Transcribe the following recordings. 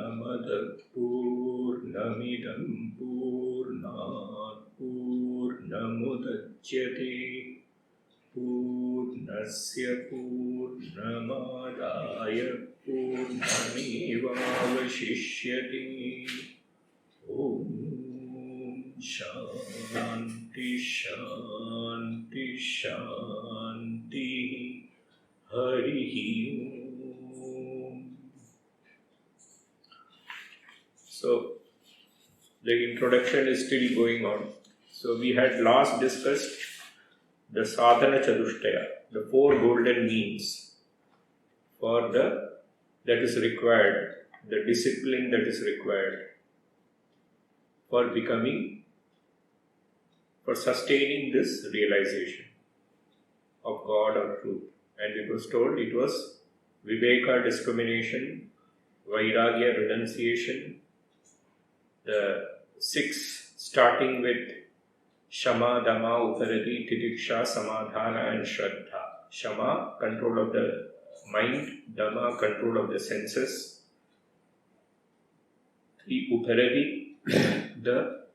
Purnamada Purnamidam Purnat Purnamudachyate Purnasya Purnamadaya Purnamevavashishyate. Om Shanti Shanti Shanti. Hari Om. So, the introduction is still going on. So, we had last discussed the sadhana chatushtaya, the four golden means for that is required, the discipline that is required for sustaining this realization of God or truth. And it was told it was Viveka, discrimination, Vairagya, renunciation, the 6 starting with Shama, Dhamma, Uparati, Titiksha, Samadhana and Shraddha. Shama, control of the mind, Dhamma, control of the senses, the Uparati, the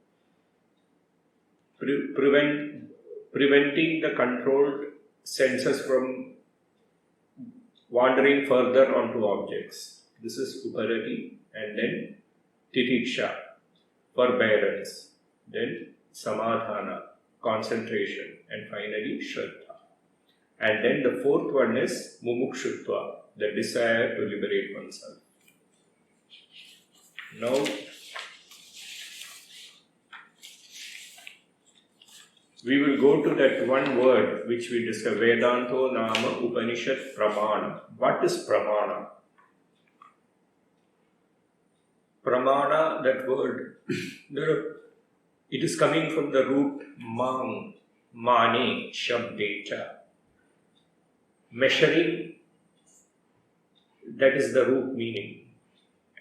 preventing the controlled senses from wandering further onto objects. This is Uparati, and then Titiksha, forbearance, then Samadhana, concentration, and finally Shraddha. And then the fourth one is Mumukshutva, the desire to liberate oneself. Now, we will go to that one word which we discussed, Vedanto Nama Upanishad Pramana. What is Pramana? Pramana, that word, it is coming from the root Mang, Mane, Shabdecha. Measuring, that is the root meaning.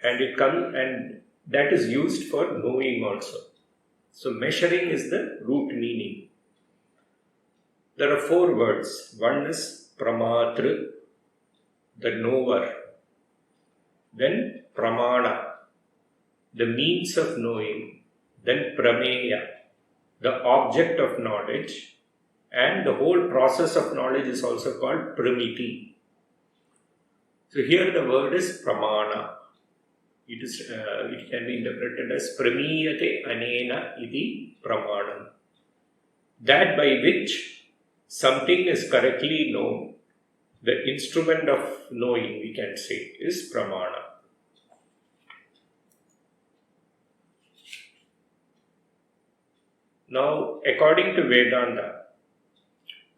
And that is used for knowing also. So measuring is the root meaning. There are 4 words. One is Pramatru, the knower. Then Pramana, the means of knowing. Then Prameya, the object of knowledge. And the whole process of knowledge is also called Pramiti. So here the word is Pramana. It can be interpreted as Pramiyate Anena Iti Pramanam. That by which something is correctly known, the instrument of knowing, we can say, is Pramana. Now, according to Vedanta,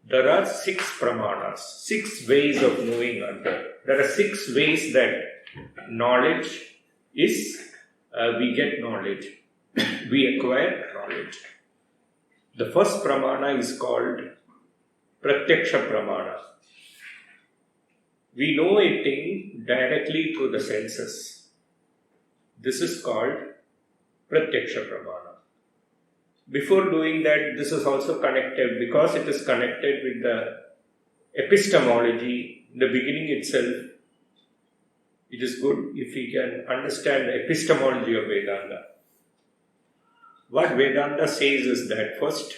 there are 6 Pramanas, 6 ways of knowing are there. There are 6 ways that knowledge is, we get knowledge, we acquire knowledge. The first Pramana is called Pratyaksha Pramana. We know a thing directly through the senses. This is called Pratyaksha Pramana. Before doing that, this is also connected, because it is connected with the epistemology in the beginning itself. It is good if we can understand the epistemology of Vedanta. What Vedanta says is that first,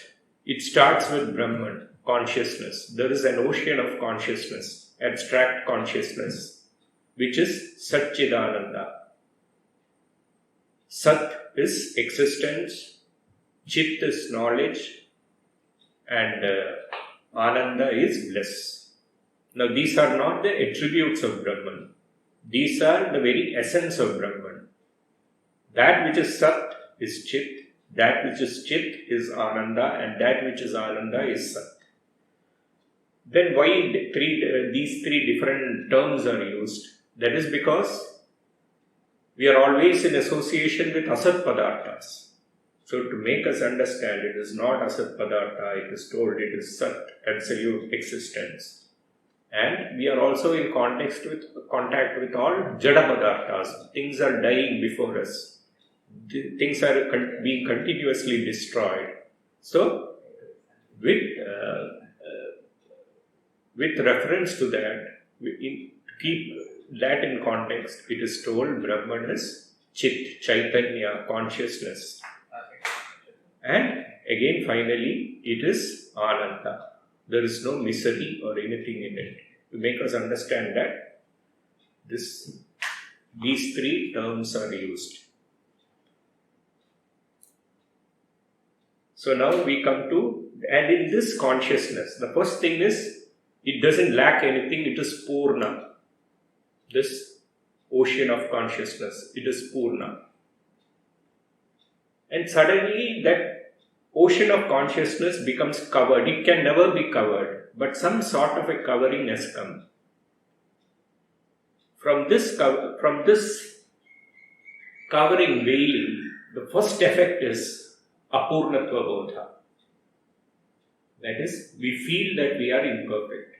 it starts with Brahman, consciousness. There is an ocean of consciousness, abstract consciousness, which is Satchidananda. Sat is existence, Chit is knowledge, and Ananda is bliss. Now these are not the attributes of Brahman. These are the very essence of Brahman. That which is Sat is Chit, that which is Chit is Ananda, and that which is Ananda is Sat. Then why these 3 different terms are used? That is because we are always in association with Asat Padarthas. So to make us understand, it is not Asat Padartha, it is told it is Sat, absolute existence. And we are also in contact with all Jada Padarthas. Things are dying before us. Things are being continuously destroyed. So, with reference to that, to keep that in context, it is told Brahman is Chit, Chaitanya, consciousness. And again, finally, it is Ananda. There is no misery or anything in it. To make us understand that these three terms are used. So now we come to, and in this consciousness, the first thing is, it doesn't lack anything, it is Purna. This ocean of consciousness, it is Purna. And suddenly that ocean of consciousness becomes covered. It can never be covered, but some sort of a covering has come. From this covering veiling, the first effect is Apurnatva Bodha. That is, we feel that we are imperfect.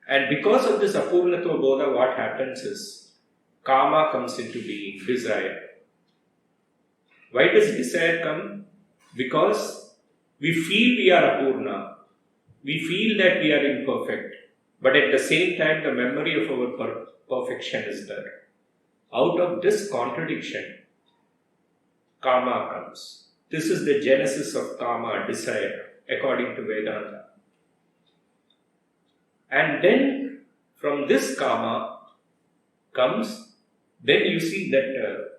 And because of this Apurnatva Bodha, what happens is, Kama comes into being, desire. Why does desire come? Because we feel we are Apurna. We feel that we are imperfect. But at the same time, the memory of our perfection is there. Out of this contradiction, Kama comes. This is the genesis of Kama, desire, according to Vedanta. And then, from this Kama comes, then you see that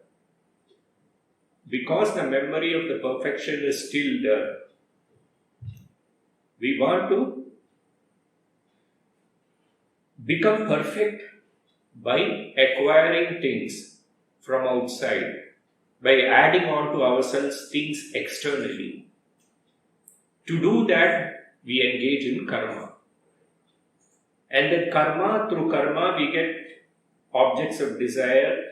because the memory of the perfection is still there, we want to become perfect by acquiring things from outside, by adding on to ourselves things externally. To do that, we engage in karma. And then through karma, we get objects of desire,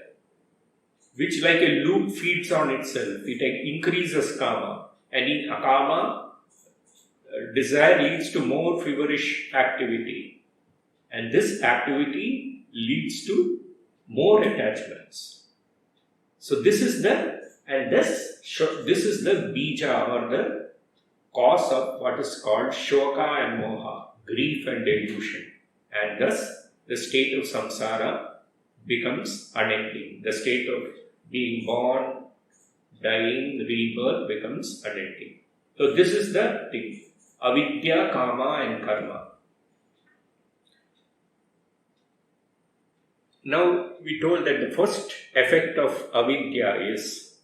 which like a loop feeds on itself. It increases kama. And in akama, desire leads to more feverish activity. And this activity leads to more attachments. So this is the bija, or the cause of what is called shoka and moha, grief and delusion. And thus, the state of samsara becomes unending. The state of being born, dying, rebirth becomes unending. So this is the thing. Avidya, kama and karma. Now, we told that the first effect of avidya is,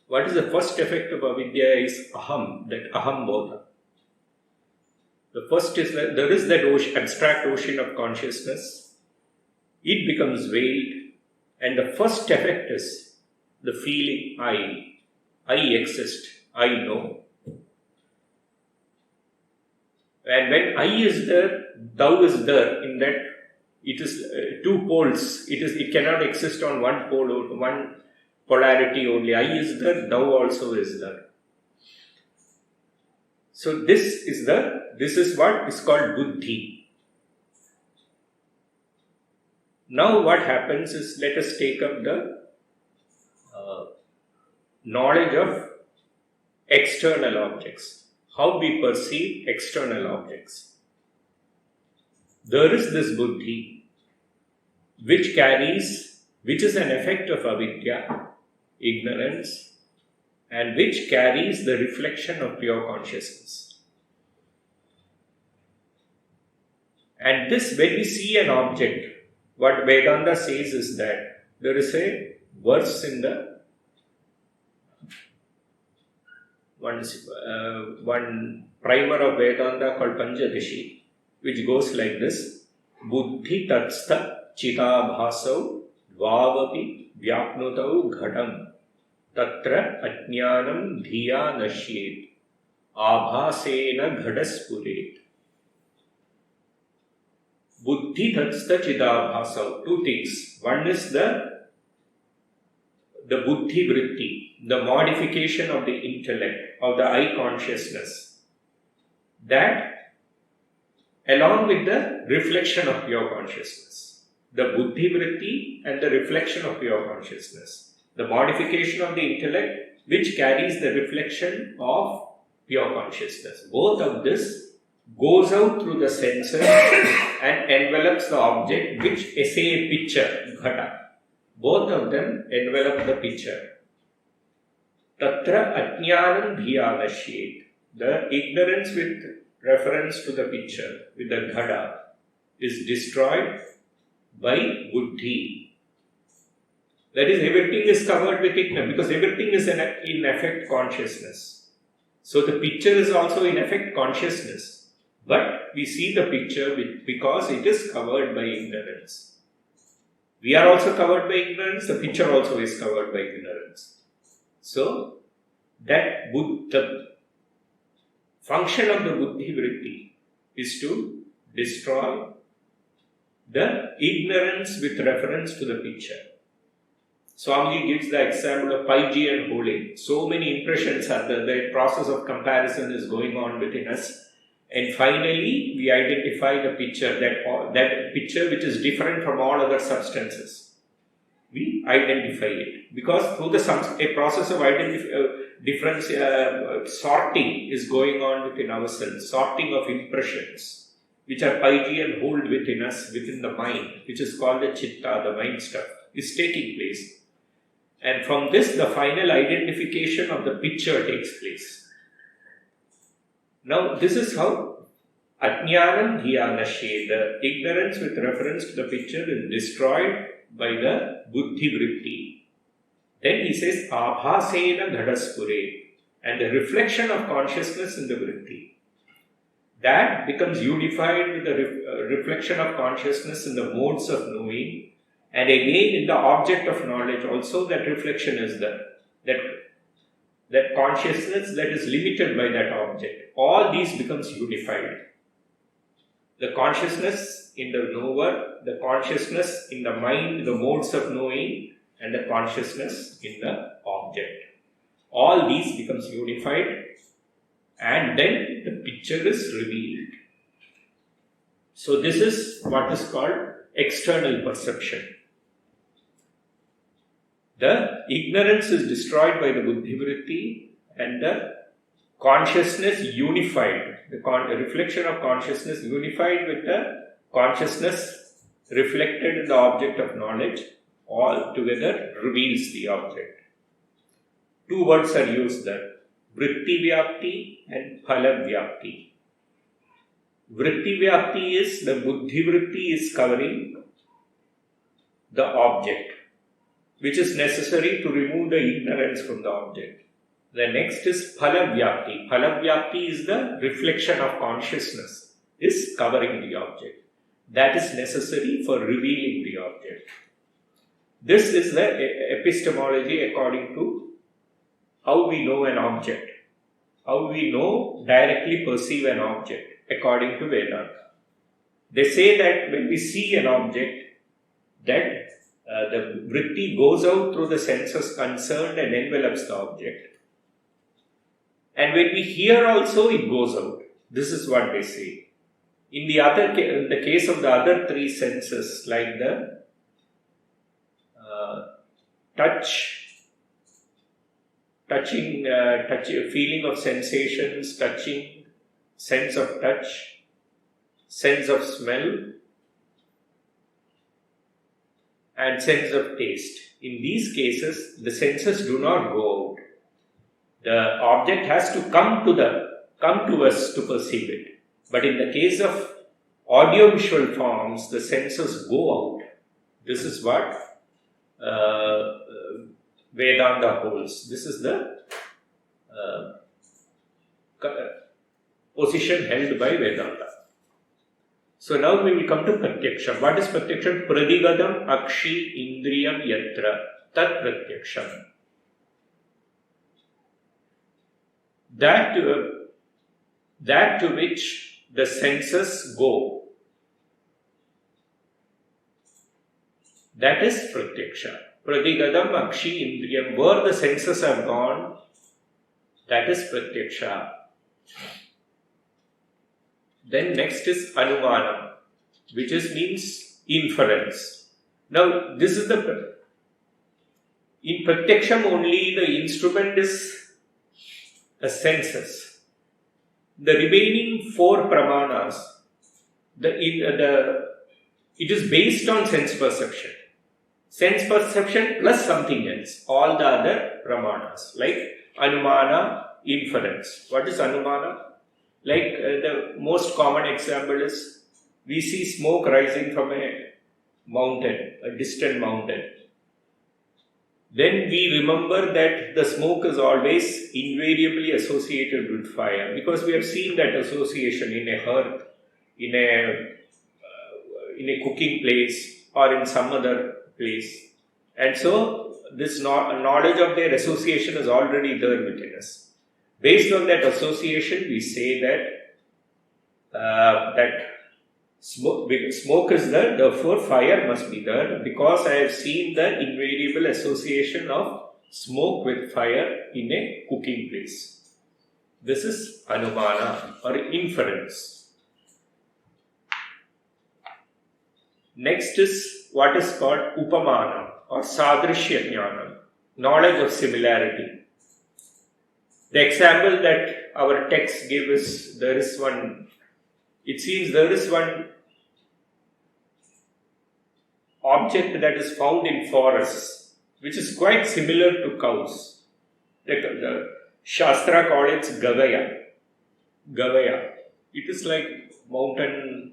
what is the first effect of avidya is aham, that aham bodha. The first is that there is that abstract ocean of consciousness. It becomes veiled, and the first effect is the feeling I exist, I know. And when I is there, thou is there, in that it is two poles. It cannot exist on one pole or one polarity only. I is there, thou also is there. So this is what is called buddhi. Now what happens is, let us take up the knowledge of external objects. How we perceive external objects. There is this buddhi, which is an effect of avidya, ignorance, and which carries the reflection of pure consciousness. And this, when we see an object, what Vedanta says is that there is a verse in the one primer of Vedanta called Panchadashi, which goes like this: Buddhi tatstha chidabhasau dvavapi vyapnutau ghatam tatra ajnanam dhiya nashyet abhasena ghadaspuret. Buddhi tatstha chidabhasau. Two things. One is the buddhi vritti, the modification of the intellect, of the I consciousness. That, along with the reflection of pure consciousness. The buddhi vritti and the reflection of pure consciousness. The modification of the intellect, which carries the reflection of pure consciousness. Both of this goes out through the senses and envelops the object, which say a picture, ghata. Both of them envelop the picture. Tatra ajnanam dhiyanashyet. The ignorance with reference to the picture, with the ghada, is destroyed by buddhi. That is, everything is covered with ignorance, because everything is in effect consciousness. So the picture is also in effect consciousness. But we see the picture because it is covered by ignorance. We are also covered by ignorance, the picture also is covered by ignorance. So, the function of the buddhi vritti is to destroy the ignorance with reference to the picture. Swamiji gives the example of Pygean holding. So many impressions are there, the process of comparison is going on within us. And finally, we identify the picture, that picture which is different from all other substances. We identify it. Because through a process of sorting is going on within ourselves, sorting of impressions, which are Pygean hold within us, within the mind, which is called the chitta, the mind stuff, is taking place. And from this, the final identification of the picture takes place. Now, this is how ajnanam dhiyanashyet, the ignorance with reference to the picture is destroyed by the buddhi vritti. Then he says, abhasena ghadaspure, and the reflection of consciousness in the vritti. That becomes unified with the reflection of consciousness in the modes of knowing, and again in the object of knowledge also that reflection is there. That consciousness that is limited by that object. All these becomes unified. The consciousness in the knower, the consciousness in the mind, the modes of knowing, and the consciousness in the object. All these becomes unified, and then the picture is revealed. So this is what is called external perception. The ignorance is destroyed by the buddhi vritti, and the consciousness unified, the reflection of consciousness unified with the consciousness reflected in the object of knowledge, all together reveals the object. Two words are used there, vritti vyapti and phala vyapti. Vritti vyapti is the buddhi vritti is covering the object, which is necessary to remove the ignorance from the object. The next is phala vyapti. Phala vyapti is the reflection of consciousness, is covering the object. That is necessary for revealing the object. This is the epistemology according to how we know an object, how we directly perceive an object according to Vedanta. They say that when we see an object, that the vritti goes out through the senses concerned and envelops the object. And when we hear also, it goes out. This is what they say. In the case of the other three senses, like the feeling of sensations, touching, sense of touch, sense of smell, and sense of taste. In these cases, the senses do not go out. The object has to come to us to perceive it. But in the case of audiovisual forms, the senses go out. This is what Vedanta holds. This is the position held by Vedanta. So now we will come to Pratyaksham. What is Pratyaksham? Pradigadam akshi indriyam yatra tat Pratyaksham. That to which the senses go, that is Pratyaksha. Pradigadam akshi indriyam, where the senses have gone, that is Pratyaksha. Then next is Anumanam, which means inference. Now this is in Pratyaksham only the instrument is the senses. The remaining 4 pramanas, it is based on sense perception. Sense perception plus something else. All the other pramanas, like anumana, inference. What is anumana? Like the most common example is, we see smoke rising from a mountain, a distant mountain. Then we remember that the smoke is always invariably associated with fire, because we have seen that association in a hearth, in a cooking place, or in some other place. And so this knowledge of their association is already there within us. Based on that association, we say that smoke is there, therefore fire must be there, because I have seen the invariable association of smoke with fire in a cooking place. This is anumana or inference. Next is what is called upamana or sadrishya jnanam, knowledge of similarity. The example that our text gives is, it seems there is one object that is found in forests, which is quite similar to cows. The Shastra call it Gavaya. Gavaya. It is like mountain.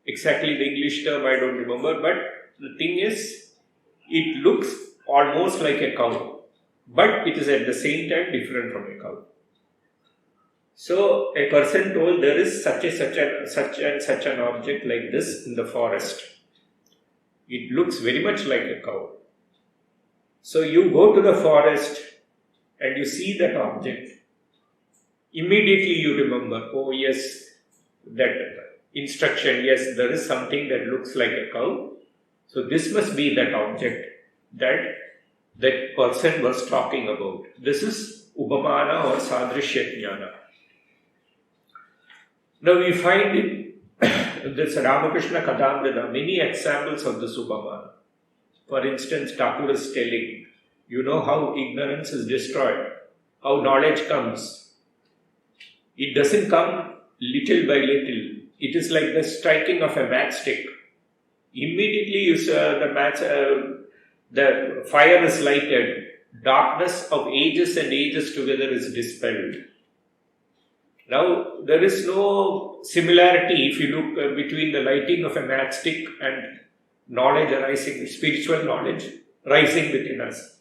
Exactly the English term I don't remember, but the thing is, it looks almost like a cow, but it is at the same time different from a cow. So a person told there is such an object like this in the forest. It looks very much like a cow. So you go to the forest and you see that object. Immediately you remember, oh yes, that instruction, yes, there is something that looks like a cow. So this must be that object that person was talking about. This is upamana or sadrishya jnana. Now we find in this Ramakrishna Kathamrita many examples of this upamana. For instance, Thakur is telling, you know how ignorance is destroyed, how knowledge comes. It doesn't come little by little. It is like the striking of a matchstick. Immediately the fire is lighted, darkness of ages and ages together is dispelled. Now, there is no similarity if you look between the lighting of a matchstick and knowledge arising, spiritual knowledge rising within us.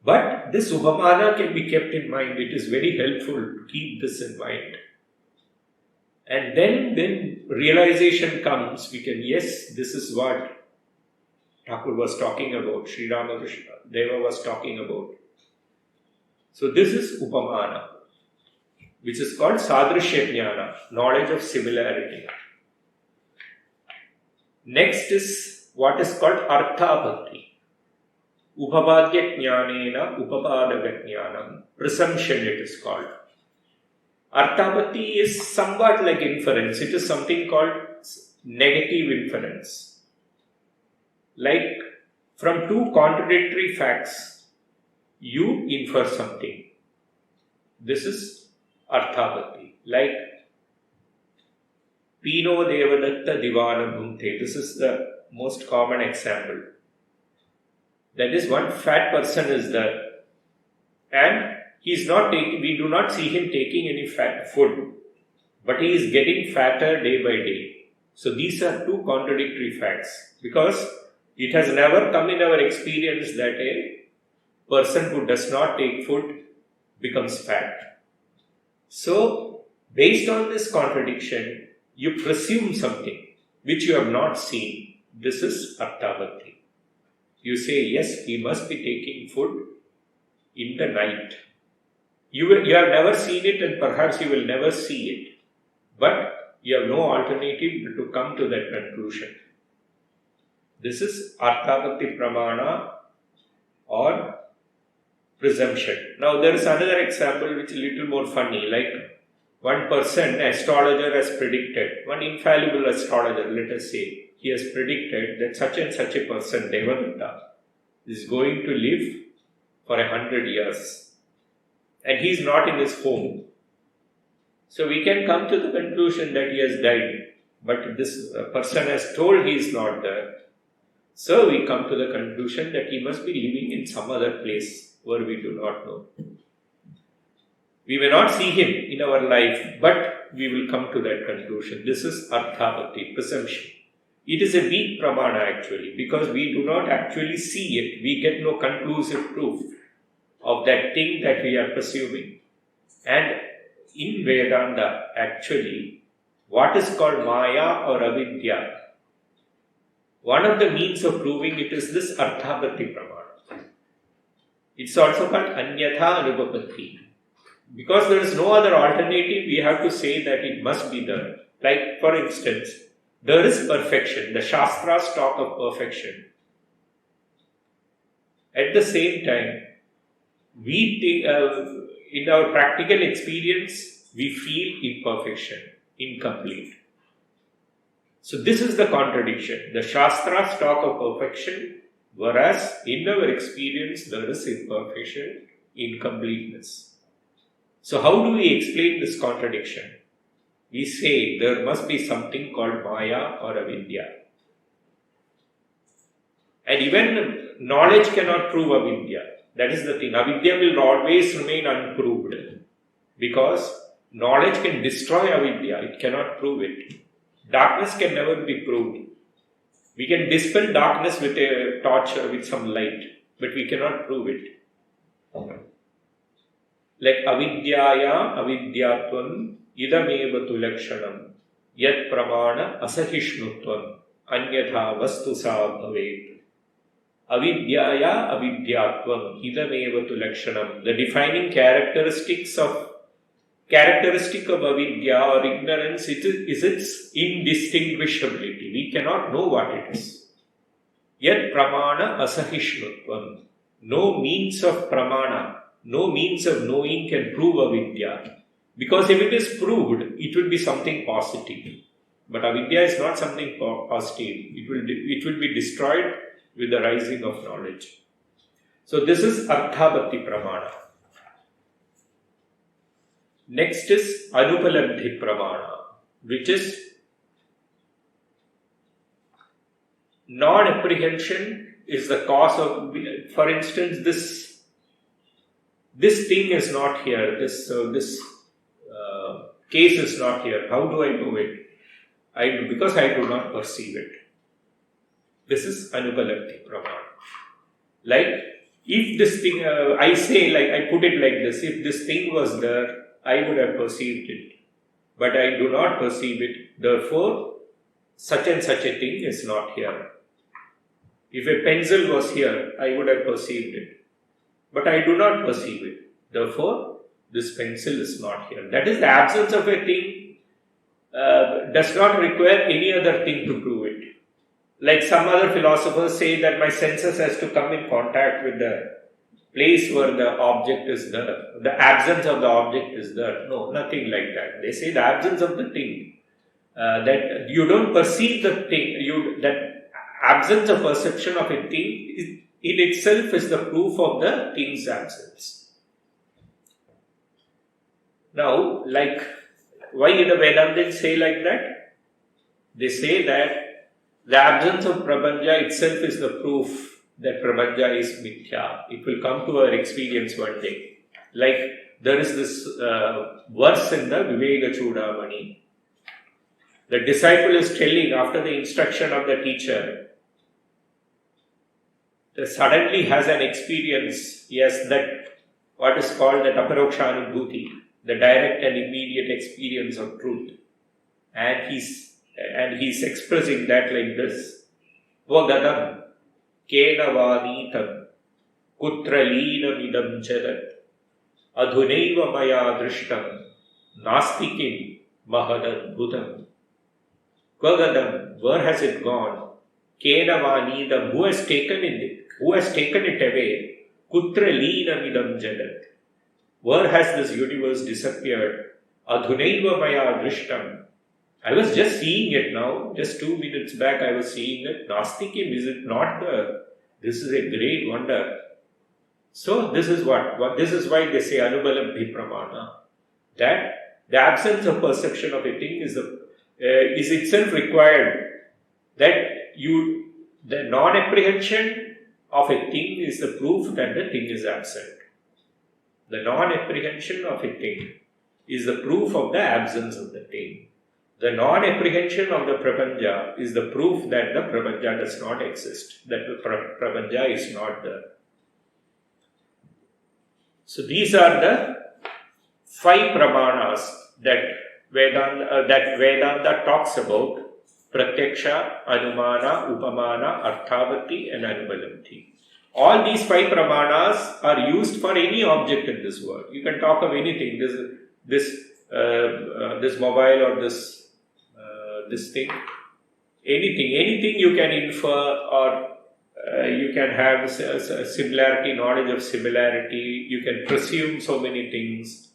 But this upamana can be kept in mind. It is very helpful to keep this in mind. And then when realization comes, we can, yes, this is what Thakur was talking about, Sri Ramakrishna Deva was talking about. So this is upamana, which is called sadrishya jnana, knowledge of similarity. Next is what is called arthapatti. Upapadya jnanena upapadaga jnanam, presumption it is called. Arthapatti is somewhat like inference. It is something called negative inference. Like from two contradictory facts, you infer something. This is arthapatti. Like Pino Devadatta Divana Bhunte. This is the most common example. That is, one fat person is there and we do not see him taking any fat food, but he is getting fatter day by day. So these are two contradictory facts, because it has never come in our experience that a person who does not take food becomes fat. So based on this contradiction, you presume something which you have not seen. This is arthapatti. You say, yes, he must be taking food in the night. You have never seen it, and perhaps you will never see it. But you have no alternative to come to that conclusion. This is arthapatti pramana or presumption. Now there is another example which is a little more funny. Like one person, astrologer has predicted, one infallible astrologer, let us say, he has predicted that such and such a person, Devadatta, is going to live for 100 years. and he is not in his home. So we can come to the conclusion that he has died, but this person has told he is not there. So we come to the conclusion that he must be living in some other place where we do not know. We may not see him in our life, but we will come to that conclusion. This is arthabhati, presumption. It is a weak pramana actually, because we do not actually see it. We get no conclusive proof of that thing that we are pursuing. And in Vedanta, actually, what is called Maya or Avidya, one of the means of proving it is this arthabhati pramana. It's also called Anyatha Anubhapatti. Because there is no other alternative, we have to say that it must be there. Like, for instance, there is perfection. The Shastras talk of perfection. At the same time, in our practical experience, we feel imperfection, incomplete. So this is the contradiction. The Shastras talk of perfection, whereas in our experience, there is imperfection, incompleteness. So how do we explain this contradiction? We say there must be something called Maya or Avidya. And even knowledge cannot prove Avidya. That is the thing. Avidya will always remain unproved. Because knowledge can destroy Avidya. It cannot prove it. Darkness can never be proved. We can dispel darkness with a torch or with some light. But we cannot prove it. Like avidyaya avidyatvam idameva tu lakshanam yat pramana asahishnutvam anyatha vastu sa bhavet. Avidyaya avidyatvam idameva tu lakshanam. The defining characteristic of avidya or ignorance is its indistinguishability. We cannot know what it is. Yat pramana asahishnutvam. No means of pramana, no means of knowing can prove avidya. Because if it is proved, it will be something positive. But avidya is not something positive. It will be destroyed with the rising of knowledge. So this is arthabhati pramana. Next is anupalabdhi pramana, which is non-apprehension is the cause of, for instance, this thing is not here, this case is not here. How do I know it? Because I do not perceive it. This is anupalabdhi pramana. Like, if this thing, I put it like this, if this thing was there, I would have perceived it. But I do not perceive it. Therefore, such and such a thing is not here. If a pencil was here, I would have perceived it. But I do not perceive it. Therefore, this pencil is not here. That is, the absence of a thing does not require any other thing to prove it. Like some other philosophers say that my senses has to come in contact with the place where the object is there. The absence of the object is there. No, nothing like that. They say the absence of the thing. That you don't perceive the thing. That absence of perception of a thing in itself is the proof of the thing's absence. Now, like, why did the Vedantins say like that? They say that the absence of Prabhanja itself is the proof that Prabhanja is mithya. It will come to our experience one day. Like, there is this verse in the Viveka Chudamani. The disciple is telling after the instruction of the teacher, that suddenly has an experience, yes, that what is called that aparokshanubhuti, the direct and immediate experience of truth. And he's expressing that like this. Vagadam kena vanitam kutra leenamidam jagat adhunaiva maya drishtam nastikim mahadadbhutam. Vagadam, where has it gone? Kena vanidam, who has taken it away? Kutra leenamidam jagat. Where has this universe disappeared? Adhunaiva maya drishtam. I was just seeing it now. Just 2 minutes back I was seeing it. Nastikim, is it not there? This is a great wonder. So this is this is why they say Anubalabdhi Pramana, that the absence of perception of a thing is itself required, that the non-apprehension of a thing is the proof that the thing is absent. The non-apprehension of a thing is the proof of the absence of the thing. The non-apprehension of the Prapanja is the proof that the Prapanja does not exist, that the Prapanja is not there. So these are the 5 pramanas that Vedanta talks about: Pratyaksha, Anumana, Upamana, Arthavati and Anubalabdhi. All these 5 pramanas are used for any object in this world. You can talk of anything. This mobile or this thing, anything you can infer, or you can have similarity, knowledge of similarity. You can presume so many things,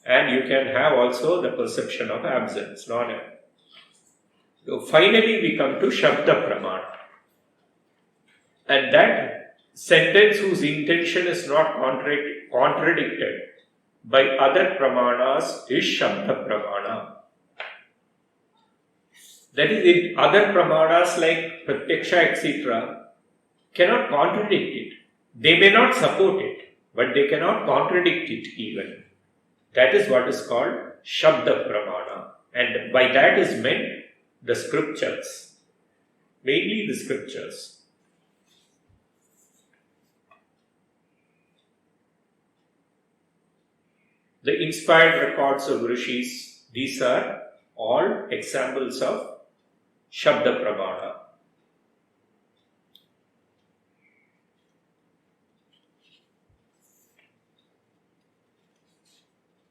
and you can have also the perception of absence. So finally, we come to Shabda Pramana, and that sentence whose intention is not contradicted by other pramanas is Shabda Pramana. That is, other pramanas like Pratyaksha, etc., cannot contradict it. They may not support it, but they cannot contradict it even. That is what is called Shabda Pramana. And by that is meant the scriptures, mainly the scriptures. The inspired records of Rishis, these are all examples of Shabda Pramana.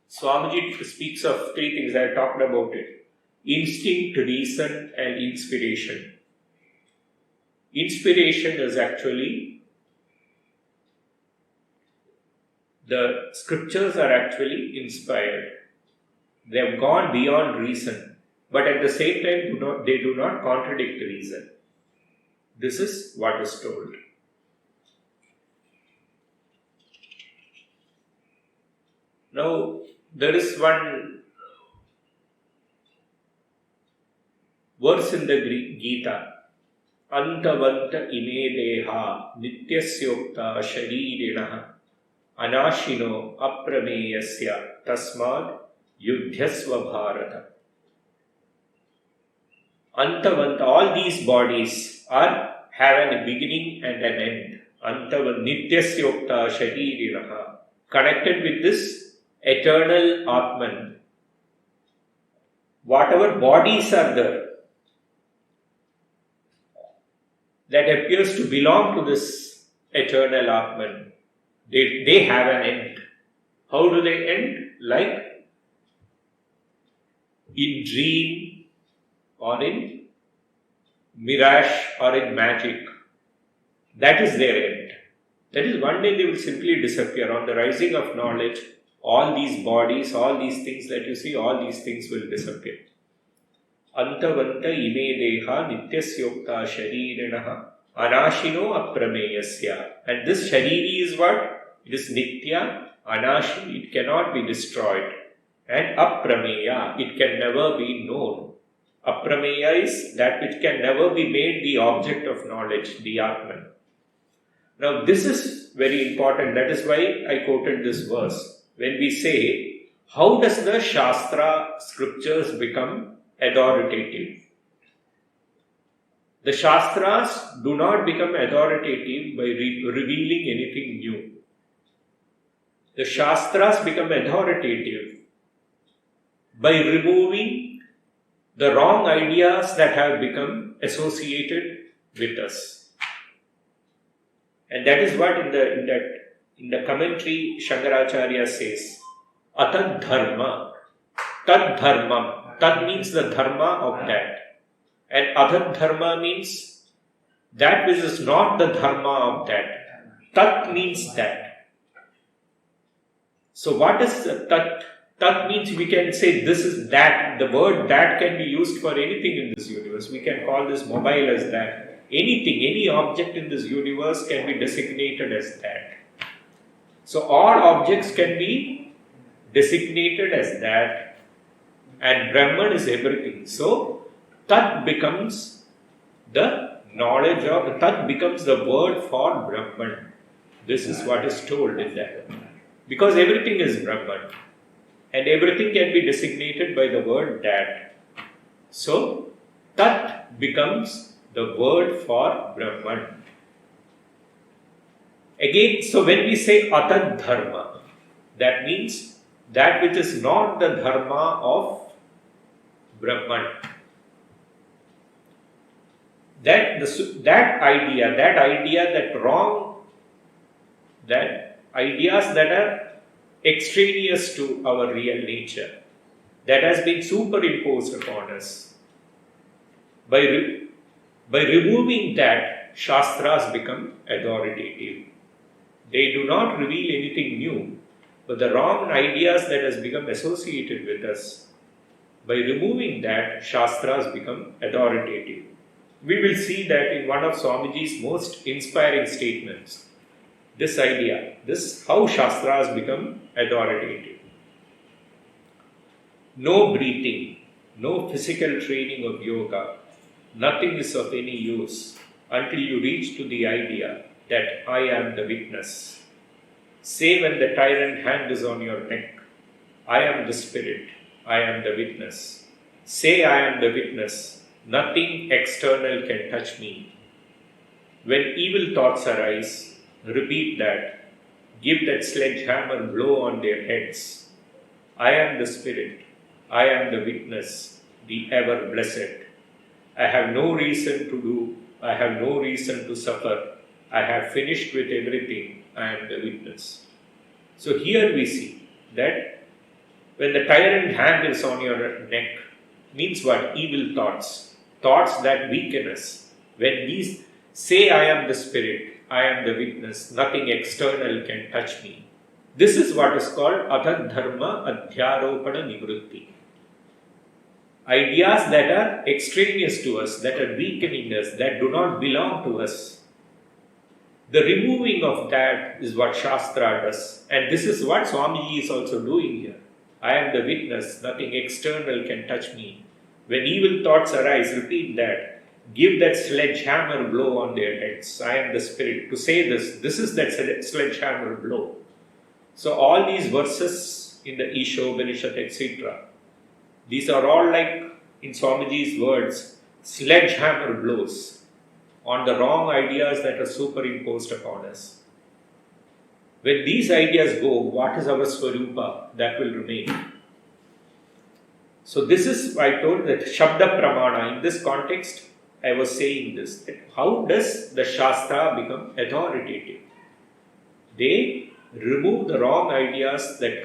Swamiji speaks of 3 things. I talked about it: instinct, reason and inspiration. Inspiration is actually, the scriptures are actually inspired. They have gone beyond reason, but at the same time they do not contradict reason. This is what is told. Now, there is one verse in the Gita: Antavanta ime deha nityasyokta sharirinaha anashino aprameyasya tasmad yudhyasva bharata. Antavanta, all these bodies have a beginning and an end. Antavanta nityasyokta sharirinaha, connected with this eternal Atman. Whatever bodies are there that appears to belong to this eternal Atman, they have an end. How do they end? Like in dream or in mirage or in magic. That is their end. That is, one day they will simply disappear. On the rising of knowledge, all these bodies, all these things that you see, all these things will disappear. Antavanta ime deha nityasyokta sharirinaha anashino aprameyasya. And this shariri is what? It is nitya, anashi, it cannot be destroyed. And aprameya, it can never be known. Aprameya is that which can never be made the object of knowledge, the Atman. Now this is very important. That is why I quoted this verse. When we say, how does the Shastra scriptures become authoritative? The Shastras do not become authoritative by revealing anything new. The Shastras become authoritative by removing the wrong ideas that have become associated with us. And that is what in the commentary Shankaracharya says, Atad dharma, tad dharmam. Tad means the dharma of that. And atad dharma means that which is not the dharma of that. Tat means that. So what is tat? Tat means we can say this is that. The word that can be used for anything in this universe. We can call this mobile as that. Anything, any object in this universe can be designated as that. So all objects can be designated as that, and Brahman is everything. So Tat becomes the knowledge of, Tat becomes the word for Brahman. This is what is told in that. Because everything is Brahman, and everything can be designated by the word that. So Tat becomes the word for Brahman. Again, so when we say Atad Dharma, that means that which is not the Dharma of Brahman. That idea, that wrong, that ideas that are extraneous to our real nature, that has been superimposed upon us. By removing that, Shastras become authoritative. They do not reveal anything new, but the wrong ideas that has become associated with us. By removing that, Shastras become authoritative. We will see that in one of Swamiji's most inspiring statements. This idea, this how Shastras become authoritative. No breathing, no physical training of yoga, nothing is of any use until you reach to the idea that I am the witness. Say when the tyrant hand is on your neck, I am the spirit, I am the witness. Say I am the witness, nothing external can touch me. When evil thoughts arise, repeat that. Give that sledgehammer blow on their heads. I am the spirit, I am the witness, the ever blessed. I have no reason to do, I have no reason to suffer. I have finished with everything, I am the witness. So here we see that when the tyrant hand is on your neck, means what? Evil thoughts, thoughts that weaken us. When we say I am the spirit, I am the witness, nothing external can touch me. This is what is called Atad Dharma Adhyaropana Nivrutti. Ideas that are extraneous to us, that are weakening us, that do not belong to us. The removing of that is what Shastra does. And this is what Swamiji is also doing here. I am the witness, nothing external can touch me. When evil thoughts arise, repeat that. Give that sledgehammer blow on their heads. I am the spirit. To say this is that sledgehammer blow. So all these verses in the Ishopanishad, etc., these are all like, in Swamiji's words, sledgehammer blows on the wrong ideas that are superimposed upon us. When these ideas go, what is our Swarupa? That will remain. So this is why I told that Shabda Pramana. In this context, I was saying this, that how does the Shastra become authoritative? They remove the wrong ideas that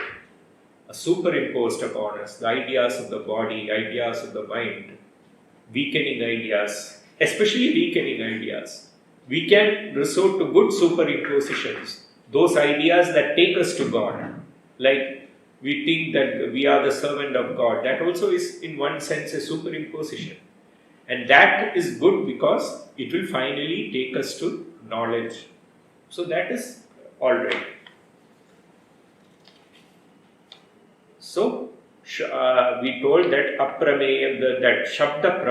are superimposed upon us, the ideas of the body, ideas of the mind, weakening ideas, especially weakening ideas. We can resort to good superimpositions, those ideas that take us to God. Like we think that we are the servant of God. That also is in one sense a superimposition. And that is good because it will finally take us to knowledge. So that is alright. So we told that aprameya, that Shabda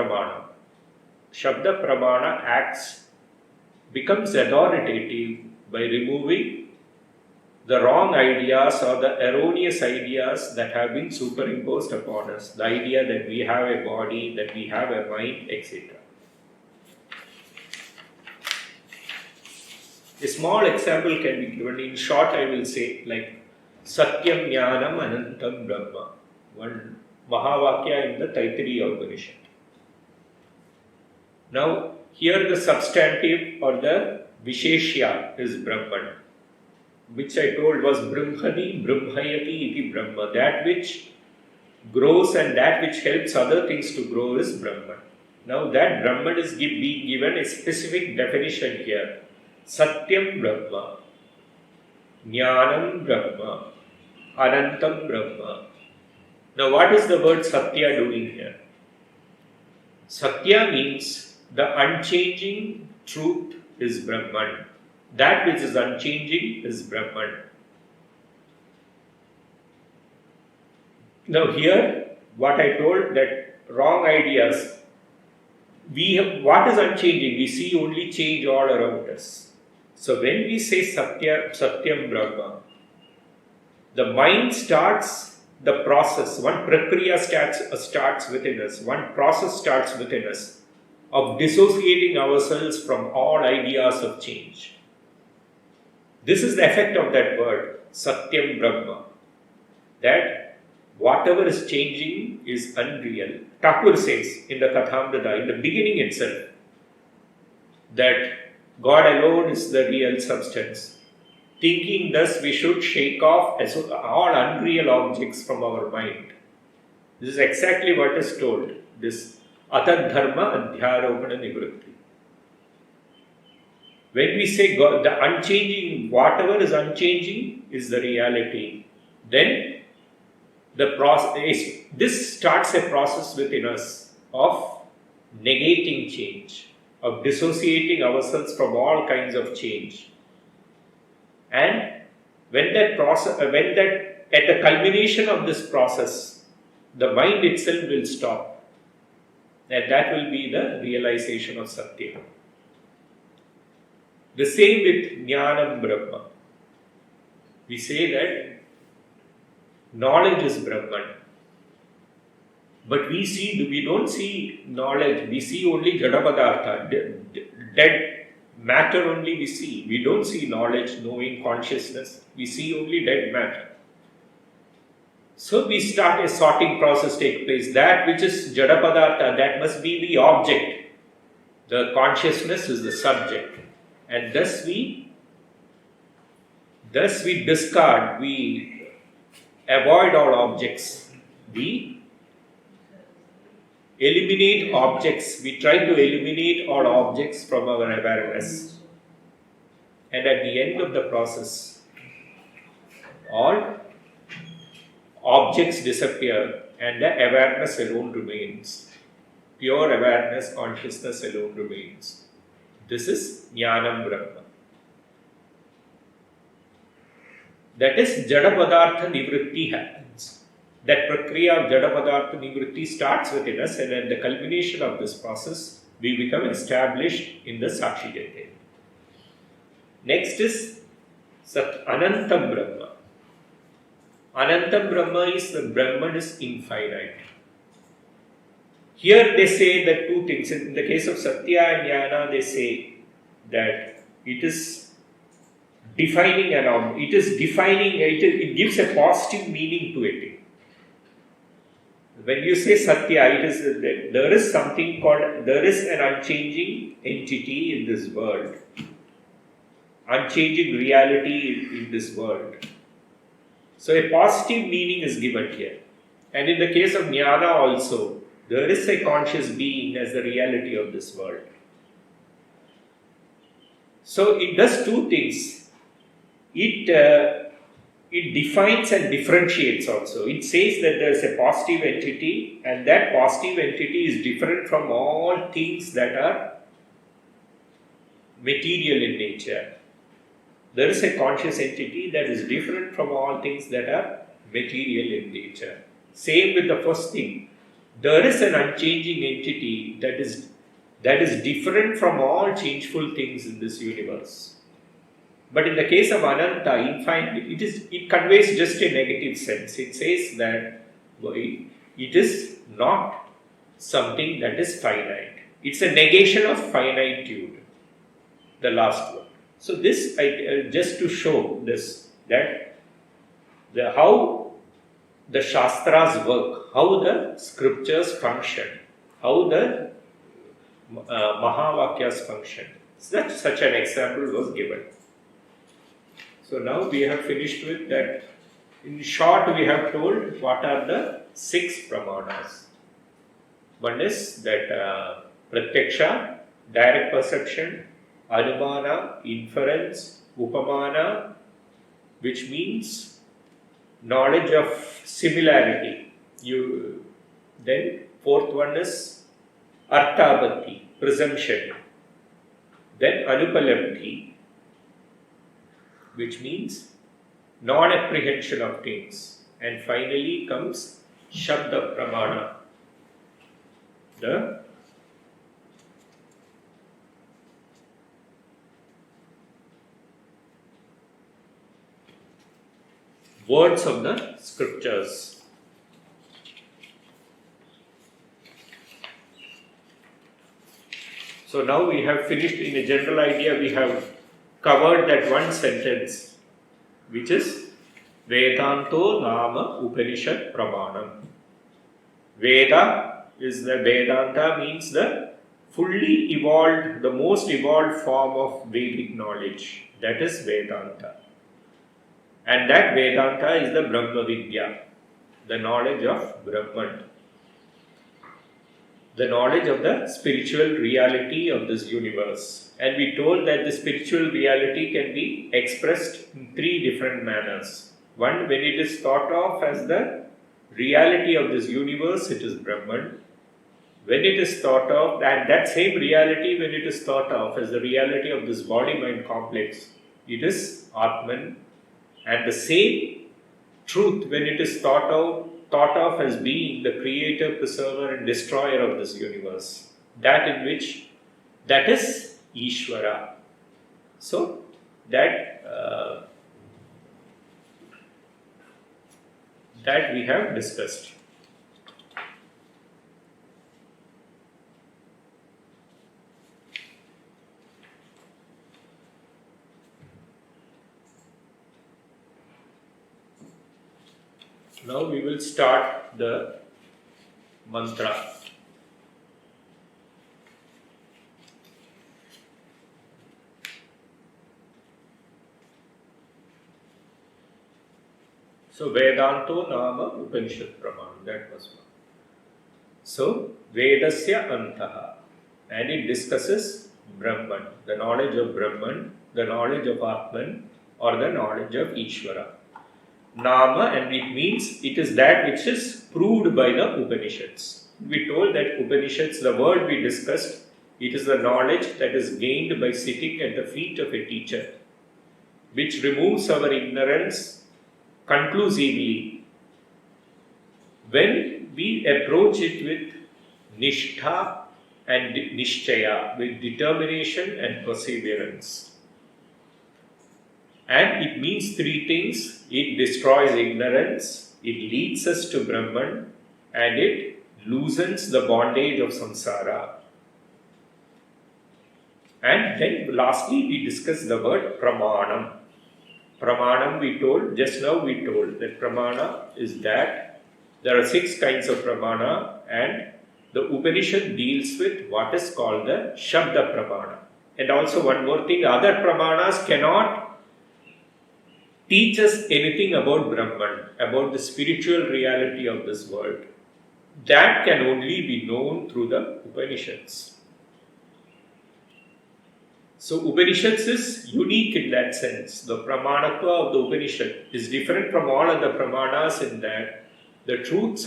Pramana becomes authoritative by removing the wrong ideas or the erroneous ideas that have been superimposed upon us. The idea that we have a body, that we have a mind, etc. A small example can be given. In short, I will say, like Satyam Jnanam Anantam Brahma, one Mahavakya in the Taittiriya Upanishad. Now, here the substantive or the Visheshya is Brahman, which I told was Brahmani, Brahmayati iti Brahma. That which grows and that which helps other things to grow is Brahman. Now that Brahman is being given a specific definition here. Satyam Brahma, Jnanam Brahma, Anantam Brahma. Now what is the word Satya doing here? Satya means the unchanging truth is Brahman. That which is unchanging is Brahman. Now here, what I told, that wrong ideas, what is unchanging? We see only change all around us. So when we say Satyam Brahma, the mind starts the process. One prakriya starts within us. One process starts within us of dissociating ourselves from all ideas of change. This is the effect of that word, Satyam Brahma. That whatever is changing is unreal. Thakur says in the Kathamrita, in the beginning itself, that God alone is the real substance. Thinking thus, we should shake off all unreal objects from our mind. This is exactly what is told. This Atadharma Adhyaropana Nivritti. When we say God, the unchanging, whatever is unchanging is the reality, then this starts a process within us of negating change, of dissociating ourselves from all kinds of change. And when at the culmination of this process, the mind itself will stop. And that will be the realization of Satya. The same with Jnanam Brahma. We say that knowledge is Brahman. But we don't see knowledge, we see only Jadapadartha, dead matter only we see. We don't see knowledge, knowing, consciousness. We see only dead matter. So we start a sorting process take place. That which is Jadapadartha, that must be the object. The consciousness is the subject. And thus we discard, we avoid all objects. We eliminate objects. We try to eliminate all objects from our awareness. And at the end of the process, all objects disappear and the awareness alone remains. Pure awareness, consciousness alone remains. This is Jnanam Brahma. That is Jadapadartha Nivritti happens. That prakriya of Jadapadartha Nivritti starts within us, and at the culmination of this process, we become established in the Sakshi Chaitanya. Next is Anantam Brahma. Anantam Brahma is the Brahman is infinite. Here they say that two things. In the case of Satya and Jnana, they say that it is defining an object. It gives a positive meaning to it. When you say Satya, there is something called, there is an unchanging entity in this world. Unchanging reality in this world. So a positive meaning is given here. And in the case of Jnana also, there is a conscious being as the reality of this world. So it does two things. It defines and differentiates also. It says that there is a positive entity, and that positive entity is different from all things that are material in nature. There is a conscious entity that is different from all things that are material in nature. Same with the first thing. There is an unchanging entity that is different from all changeful things in this universe. But in the case of Ananta, infinite, it conveys just a negative sense. It says that it is not something that is finite. It's a negation of finitude, the last one. So this, just to show this, that how the Shastras work, how the scriptures function, how the Mahavakyas function. Such an example was given. So now we have finished with that. In short, we have told what are the 6 pramanas. One is that pratyaksha, direct perception, anumana, inference, upamana, which means knowledge of similarity. Then fourth one is arthabhati, presumption. Then anupalabdhi, which means non-apprehension of things. And finally comes Shabda Pramana. The words of the scriptures. So now we have finished. In a general idea, we have covered that one sentence, which is Vedanto Nama Upanishad Pramanam. Veda is the Vedanta, means the fully evolved, the most evolved form of Vedic knowledge. That is Vedanta. And that Vedanta is the Brahma Vidya, the knowledge of Brahman, the knowledge of the spiritual reality of this universe. And we told that the spiritual reality can be expressed in three different manners. One, when it is thought of as the reality of this universe, it is Brahman. When it is thought of, and that same reality, when it is thought of as the reality of this body-mind complex, it is Atman. And the same truth, when it is thought of as being the creator, preserver and destroyer of this universe, that is Ishvara. So that we have discussed. Now we will start the mantra. So Vedanto Nama Upanishad Praman, that was one. So Vedasya Antaha, and it discusses Brahman, the knowledge of Brahman, the knowledge of Atman, or the knowledge of Ishvara. Nama, and it means it is that which is proved by the Upanishads. We told that Upanishads, the word we discussed, it is the knowledge that is gained by sitting at the feet of a teacher, which removes our ignorance conclusively when we approach it with nishtha and nishchaya, with determination and perseverance. And it means three things. It destroys ignorance, it leads us to Brahman, and it loosens the bondage of samsara. And then lastly, we discussed the word pramanam. Pramanam, just now we told that pramana is that there are 6 kinds of pramana, and the Upanishad deals with what is called the Shabda Pramana. And also one more thing, other pramanas cannot teach us anything about Brahman, about the spiritual reality of this world. That can only be known through the Upanishads. So Upanishads is unique in that sense. The Pramanatva of the Upanishad is different from all other Pramanas in that the truths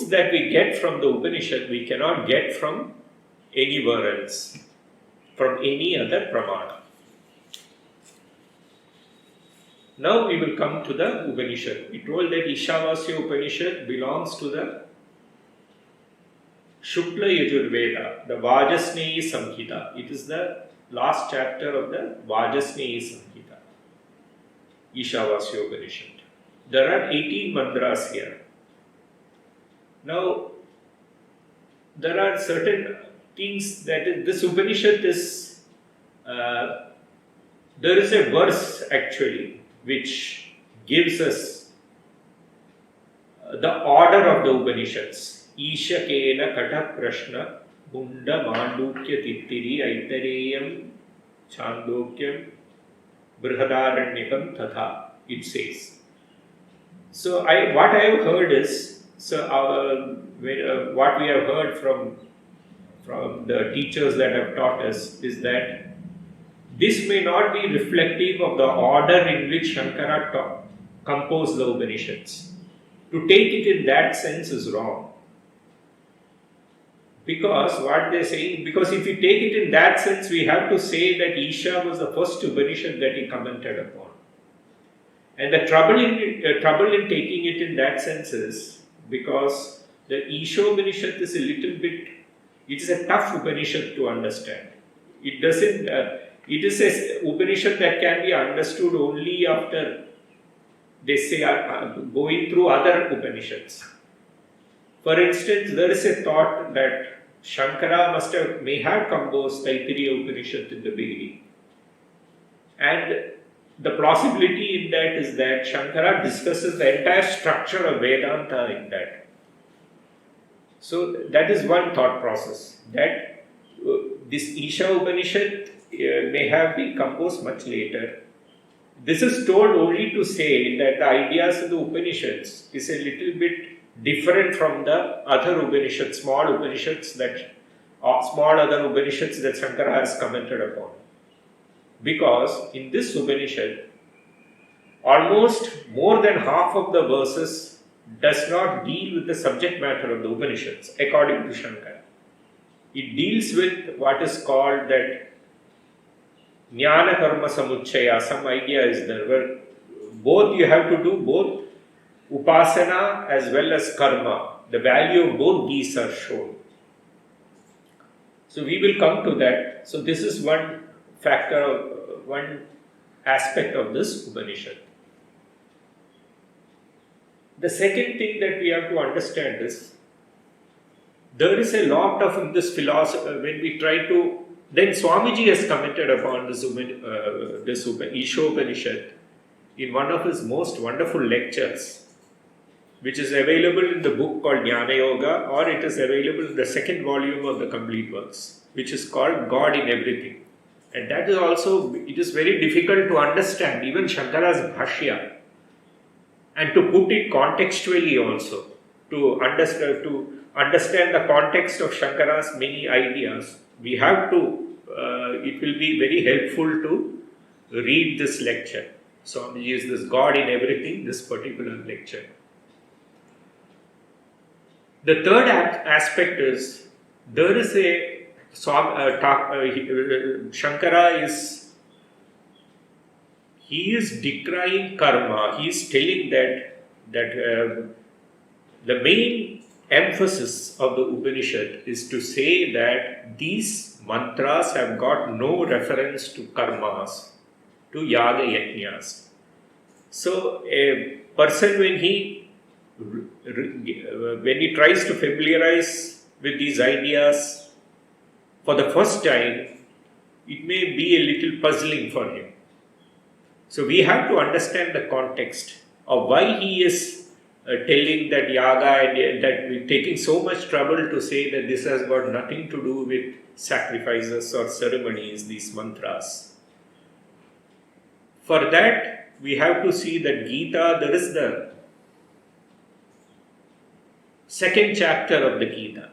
that we get from the Upanishad, we cannot get from anywhere else, from any other Pramana. Now we will come to the Upanishad. We told that Ishavasya Upanishad belongs to the Shukla Yajurveda, the Vajasneyi Samhita. It is the last chapter of the Vajasneyi Samhita, Ishavasya Upanishad. There are 18 mantras here. Now, there are certain things that this Upanishad is, there is a verse actually which gives us the order of the Upanishads. Isha Kena Kata Prashna Munda Mandukya Tittiri Aitareyam Chandokyam Brihadaranyakam Tatha, it says. So what I have heard is, what we have heard from the teachers that have taught us is that this may not be reflective of the order in which Shankara composed the Upanishads. To take it in that sense is wrong. Because what they say, because if we take it in that sense, we have to say that Isha was the first Upanishad that he commented upon. And the trouble in taking it in that sense is because the Ishopanishad is a little bit, it is a tough Upanishad to understand. It doesn't, it is a Upanishad that can be understood only after, they say, going through other Upanishads. For instance, there is a thought that Shankara may have composed Taittiriya Upanishad in the beginning. And the plausibility in that is that Shankara discusses the entire structure of Vedanta in that. So that is one thought process, that this Isha Upanishad may have been composed much later. This is told only to say that the ideas of the Upanishads is a little bit different from the other Upanishads, small other Upanishads that Shankara has commented upon. Because in this Upanishad, almost more than half of the verses does not deal with the subject matter of the Upanishads, according to Shankara. It deals with what is called that Jnana Karma Samuchaya, some idea is there, where both you have to do both Upasana as well as Karma. The value of both these are shown. So we will come to that. So this is one factor, one aspect of this Upanishad. The second thing that we have to understand is, there is a lot of in this philosophy, when we try to, then Swamiji has commented upon this Ishopanishad in one of his most wonderful lectures, which is available in the book called Jnana Yoga, or it is available in the second volume of the Complete Works, which is called God in Everything. And that is also, it is very difficult to understand, even Shankara's Bhashya, and to put it contextually also, to understand the context of Shankara's many ideas. We have to, it will be very helpful to read this lecture. Swamiji is this God in Everything, this particular lecture. The third aspect is, there is a Shankara is decrying karma. He is telling that the main emphasis of the Upanishad is to say that these mantras have got no reference to karmas, to yaga yajnas. So a person, when he tries to familiarize with these ideas for the first time, it may be a little puzzling for him. So we have to understand the context of why he is telling that yaga, and that we're taking so much trouble to say that this has got nothing to do with sacrifices or ceremonies, these mantras. For that, we have to see that Gita, there is the second chapter of the Gita.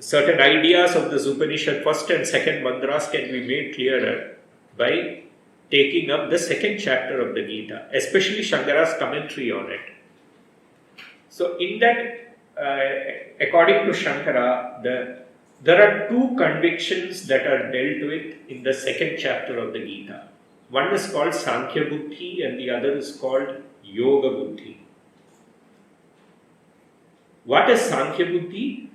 Certain ideas of the Upanishad, first and second mantras, can be made clearer by taking up the second chapter of the Gita, especially Shankara's commentary on it. So in that, according to Shankara, there are two convictions that are dealt with in the second chapter of the Gita. One is called Sankhya Buddhi and the other is called Yoga Buddhi. What is Sankhya Buddhi?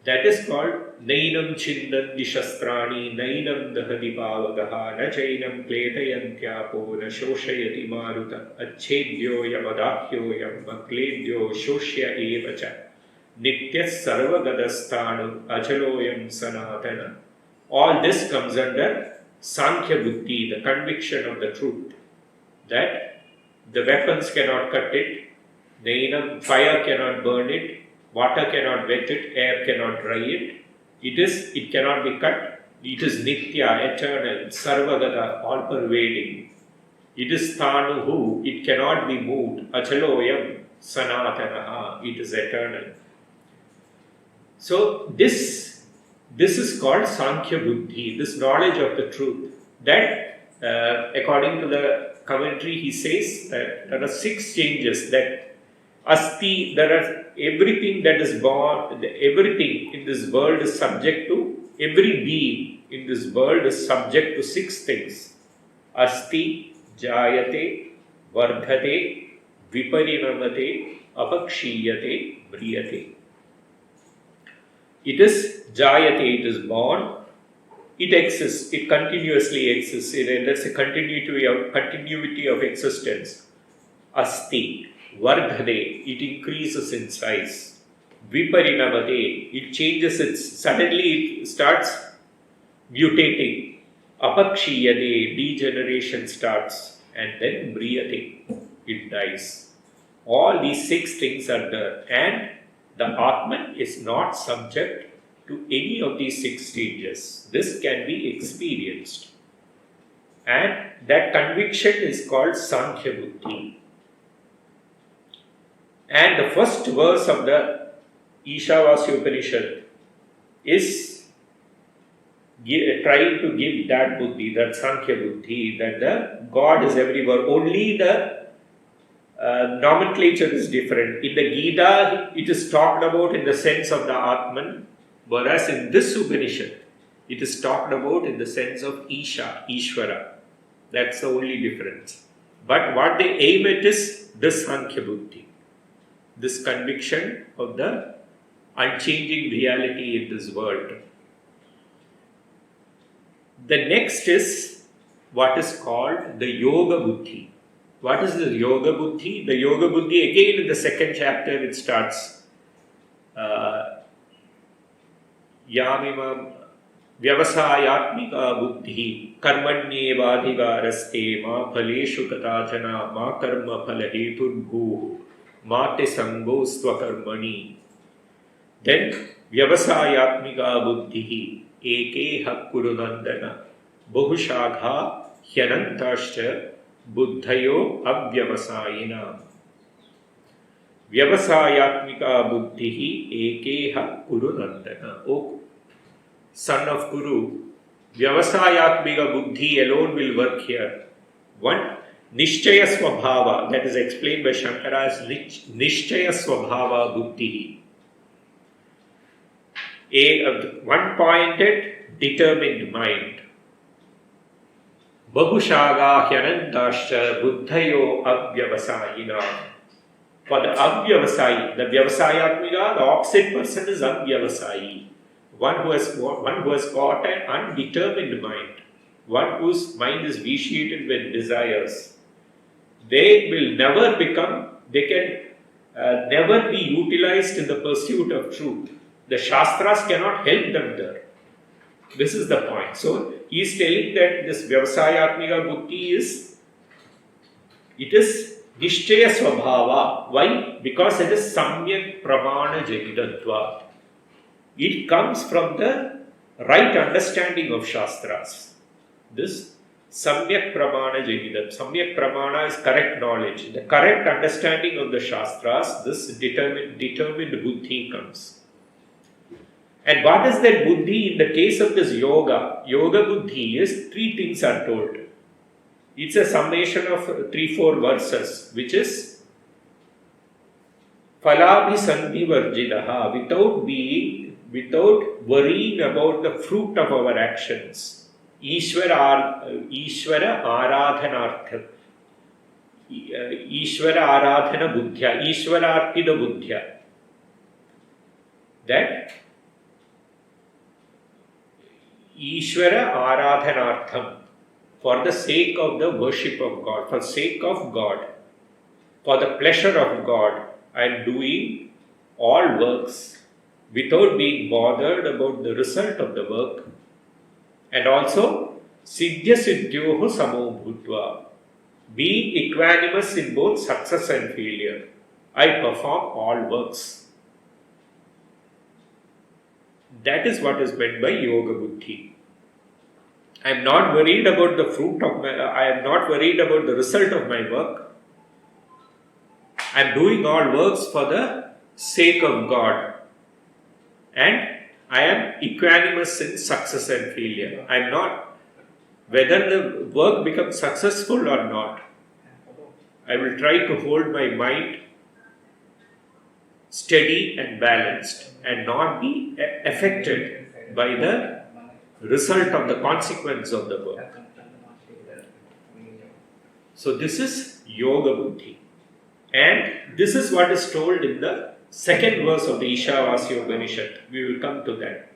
That is called Nainam Chindan Dishastrani, Nainam Dahadi Pavagaha, Na Chainam Kletayantyapo, Na Shoshayati Maruta, Achedyo Yamadahyo Yam, Makledyo Shoshya Evacha, Nityas Sarvagadastanu, Achaloyam Sanatana. All this comes under Sankhya Buddhi, the conviction of the truth, that the weapons cannot cut it, fire cannot burn it, water cannot wet it, air cannot dry it. It cannot be cut. It is Nitya, eternal, Sarvagata, all pervading. It is Tanuhu, it cannot be moved. Achaloyam, Sanatanaha, it is eternal. So this is called Sankhya Buddhi, this knowledge of the truth. That, according to the commentary, he says that there are 6 changes that Asti, there are everything that is born, everything in this world is subject to, every being in this world is subject to 6 things. asti, jayate, vardhate, viparinamate, apakshiyate, mriyate. It is jayate, it is born, it exists, it continuously exists, there's a continuity of existence. Asti, vardhate, it increases in size. Viparinamate, it changes suddenly it starts mutating. Apakshiyate, degeneration starts, and then mriyate, it dies. All these 6 things are there, and the Atman is not subject to any of these 6 stages. This can be experienced. And that conviction is called Sankhya Buddhi. And the first verse of the Ishavasya Upanishad is trying to give that Buddhi, that Sankhya Buddhi, that the God is everywhere. Only the nomenclature is different. In the Gita, it is talked about in the sense of the Atman, whereas in this Upanishad, it is talked about in the sense of Isha, Ishvara. That's the only difference. But what they aim at is this Sankhya Buddhi, this conviction of the unchanging reality in this world. The next is what is called the Yoga Buddhi. What is the Yoga Buddhi? The Yoga Buddhi, again in the 2nd chapter, it starts Yamimam Vyavasayatmika Buddhi Karmanyevadhivaraste Ma Phaleshu Katachana Ma Karma Phalaheturbhu Ma Te Sangostva Karmani. Then Vyavasayatmika Buddhi Ekeha Kurunandana Bahushagha Hyanantascha Buddhayo Avyavasayina. Vyavasayatmika Buddhi Ekeha Kurunandana. O son of Kuru, Vyavasayatmika Buddhi alone will work here. One, Nishchaya Swabhava, that is explained by Shankara as Nishchaya Swabhava Buddhi. A one-pointed, determined mind. Bahushaga Hyanandascha Buddhayo Avyavasayina. For the Avyavasayi, the Vyavasayatmika, the opposite person is Avyavasayi. One who has got an undetermined mind, one whose mind is vitiated with desires. They will never become, they can never be utilized in the pursuit of truth. The Shastras cannot help them there. This is the point. So, he is telling that this Vyavasayatmika Buddhi is Nishchaya Swabhava. Why? Because it is Samyak Pramana Jagidatva. It comes from the right understanding of Shastras. This Samyak Pramana Jagidat. Samyak Pramana is correct knowledge. The correct understanding of the Shastras, this determined Buddhi comes. And what is that Buddhi in the case of this Yoga? Yoga Buddhi is 3 things are told. It's a summation of 3-4 verses, which is Falabhisandhi Varjidaha, without worrying about the fruit of our actions. Ishvara Aradhanartha. Ishvara Aradhana Buddhya. Ishvararpida Buddhya. That Ishvara Aradhanartham. For the sake of the worship of God, for the sake of God, for the pleasure of God, I am doing all works without being bothered about the result of the work. And also, Siddhya Siddhyoho Samo Bhutva, being equanimous in both success and failure. I perform all works. That is what is meant by Yoga Buddhi. I am not worried about the fruit of I am not worried about the result of my work. I am doing all works for the sake of God. And I am equanimous in success and failure. I am not, whether the work becomes successful or not, I will try to hold my mind steady and balanced and not be affected by the result of the consequence of the work. So this is Yoga Buddhi. And this is what is told in the second verse of the Ishavasya Upanishad. We will come to that.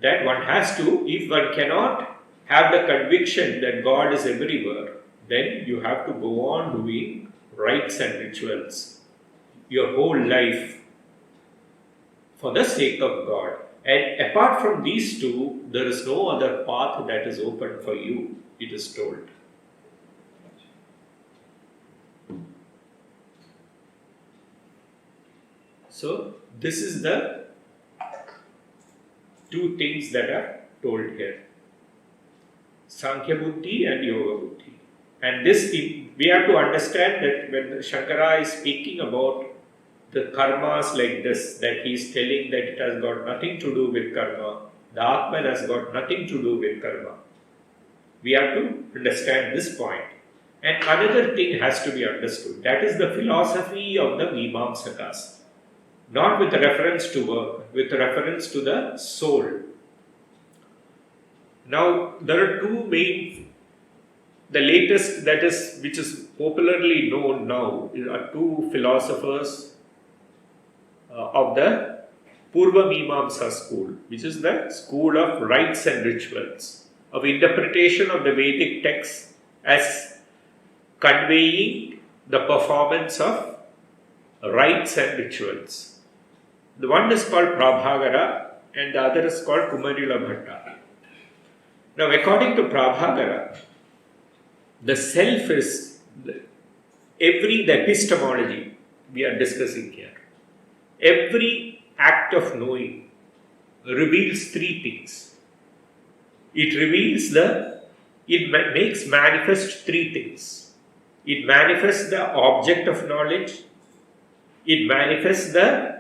That one has to, if one cannot have the conviction that God is everywhere, then you have to go on doing rites and rituals your whole life for the sake of God. And apart from these two, there is no other path that is open for you, it is told. So, this is the two things that are told here. Sankhya Buddhi and Yoga Buddhi. And this, we have to understand that when Shankara is speaking about the karmas like this, that he is telling that it has got nothing to do with karma, the Atman has got nothing to do with karma. We have to understand this point. And another thing has to be understood. That is the philosophy of the Mimamsakas. Not with reference to work, with reference to the soul. Now, there are two main, the latest that is, which is popularly known now, are two philosophers of the Purva Mimamsa school, which is the school of rites and rituals, of interpretation of the Vedic texts as conveying the performance of rites and rituals. The one is called Prabhakara and the other is called Kumarila Bhatta. Now, according to Prabhakara, the self is the epistemology we are discussing here. Every act of knowing reveals three things. It makes manifest three things. It manifests the object of knowledge. It manifests the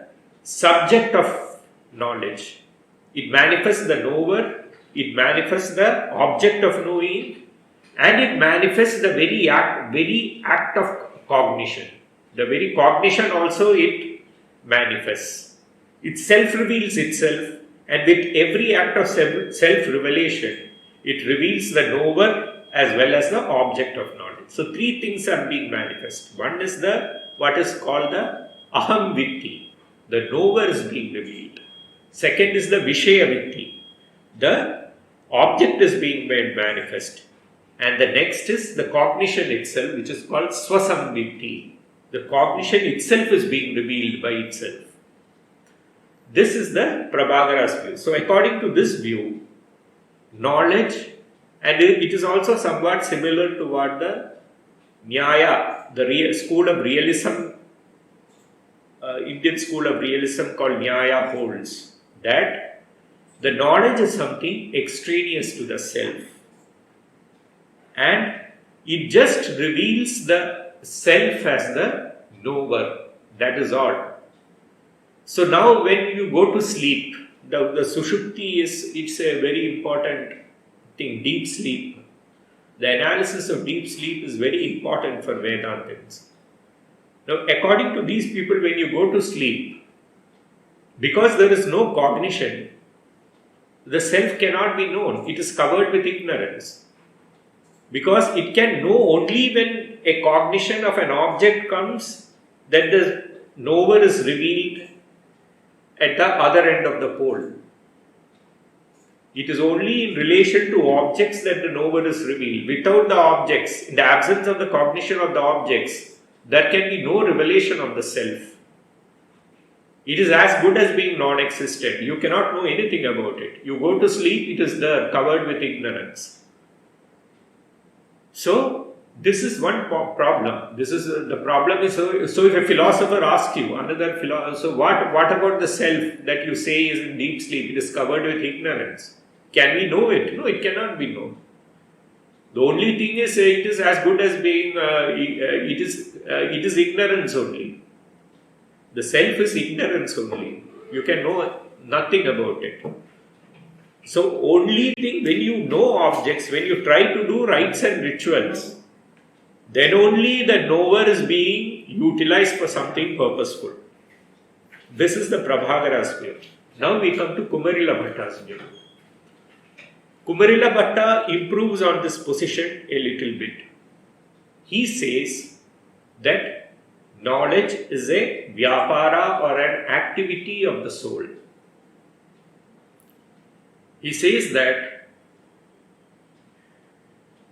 subject of knowledge. It manifests the knower. It manifests the object of knowing. And it manifests the very act of cognition. The very cognition also it manifests. It self-reveals itself, and with every act of self-revelation, it reveals the knower as well as the object of knowledge. So, three things are being manifest. One is what is called the Aham Vitti. The knower is being revealed. Second is the Vishaya Vitti. The object is being made manifest. And the next is the cognition itself, which is called Swasamvitti. The cognition itself is being revealed by itself. This is the Prabhakara's view. So, according to this view, knowledge, and it is also somewhat similar to what the Nyaya, the school of realism, Indian school of realism called Nyaya holds, that the knowledge is something extraneous to the self. And it just reveals the self as the knower. That is all. So now when you go to sleep, the Sushupti it's a very important thing, deep sleep. The analysis of deep sleep is very important for Vedantins. Now according to these people, when you go to sleep, because there is no cognition, the self cannot be known. It is covered with ignorance. Because it can know only when a cognition of an object comes, then the knower is revealed at the other end of the pole. It is only in relation to objects that the knower is revealed. Without the objects, in the absence of the cognition of the objects, there can be no revelation of the self. It is as good as being non-existent. You cannot know anything about it. You go to sleep, it is there, covered with ignorance. So, this is one problem. This is the problem is, so if a philosopher asks you, so what about the self that you say is in deep sleep? It is covered with ignorance. Can we know it? No, it cannot be known. The only thing is, it is as good as being, it is ignorance only. The self is ignorance only. You can know nothing about it. So, only thing, when you know objects, when you try to do rites and rituals, then only the knower is being utilized for something purposeful. This is the Prabhakara's view. Now we come to Kumarila Bhatta's view. Kumarila Bhatta improves on this position a little bit. he says that knowledge is a vyapara or an activity of the soul. He says that,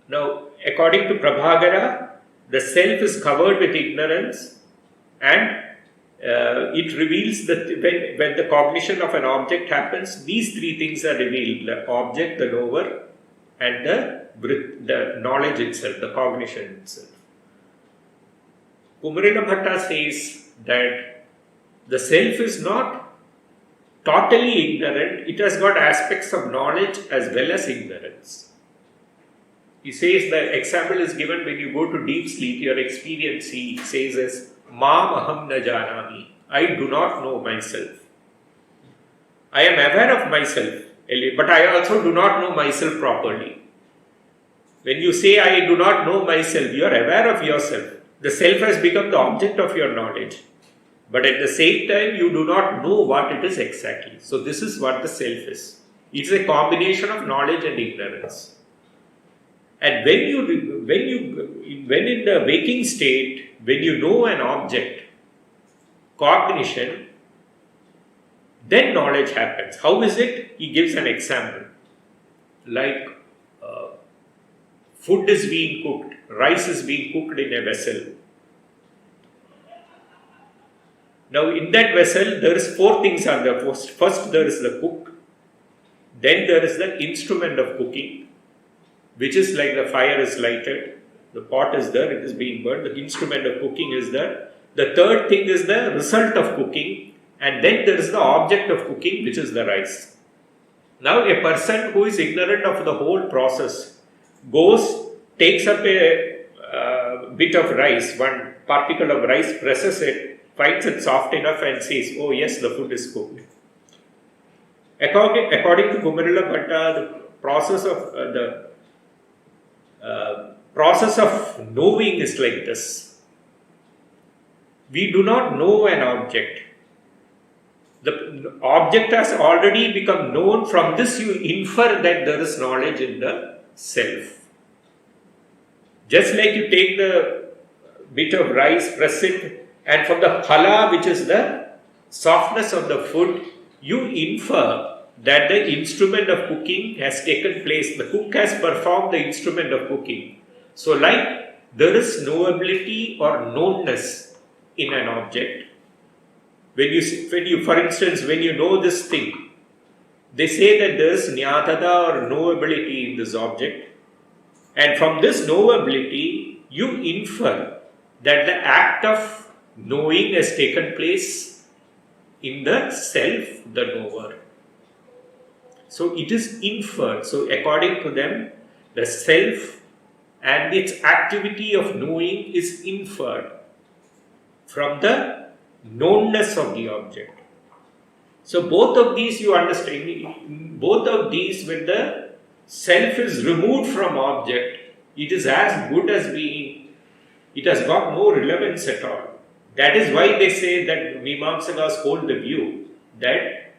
now according to Prabhakara, the self is covered with ignorance, and it reveals that when the cognition of an object happens, these three things are revealed: the object, the knower, and the knowledge itself, the cognition itself. Kumarila Bhatta says that the self is not totally ignorant, it has got aspects of knowledge as well as ignorance. He says the example is given when you go to deep sleep, your experience, he says, is Mam aham na janami. I do not know myself. I am aware of myself, but I also do not know myself properly. When you say I do not know myself, you are aware of yourself. The self has become the object of your knowledge. But at the same time, you do not know what it is exactly. So this is what the self is. It is a combination of knowledge and ignorance. And when in the waking state, when you know an object, cognition, then knowledge happens. How is it? He gives an example. Like food is being cooked, rice is being cooked in a vessel. Now in that vessel, there is four things are there. First there is the cook, then there is the instrument of cooking, which is like the fire is lighted, the pot is there, it is being burned, the instrument of cooking is there. The third thing is the result of cooking, and then there is the object of cooking, which is the rice. Now a person who is ignorant of the whole process goes, takes up a bit of rice, one particle of rice, presses it, finds it soft enough and says, oh yes, the food is cooked. According to Kumarila Bhatta, the process of knowing is like this. We do not know an object. The object has already become known. From this you infer that there is knowledge in the self. Just like you take the bit of rice, press it, and from the phala, which is the softness of the food, you infer that the instrument of cooking has taken place. The cook has performed the instrument of cooking. So like there is knowability or knownness in an object. When you, for instance, when you know this thing, they say that there is jnatada or knowability in this object. And from this knowability, you infer that the act of knowing has taken place in the self, the knower. So it is inferred. So according to them, the self and its activity of knowing is inferred from the knownness of the object. So both of these you understand, both of these, when the self is removed from object, it is as good as being, it has got no relevance at all. That is why they say that Mimamsakas hold the view that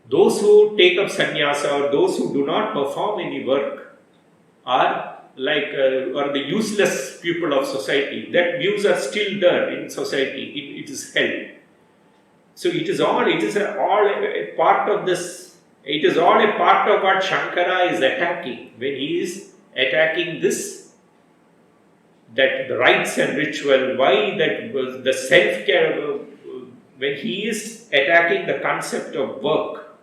those who take up sannyasa or those who do not perform any work are like or the useless people of society. That views are still there in society. It is held. So it is all a part of this. It is all a part of what Shankara is attacking when he is attacking this, that the rites and ritual. Why that was the self-care, when he is attacking the concept of work,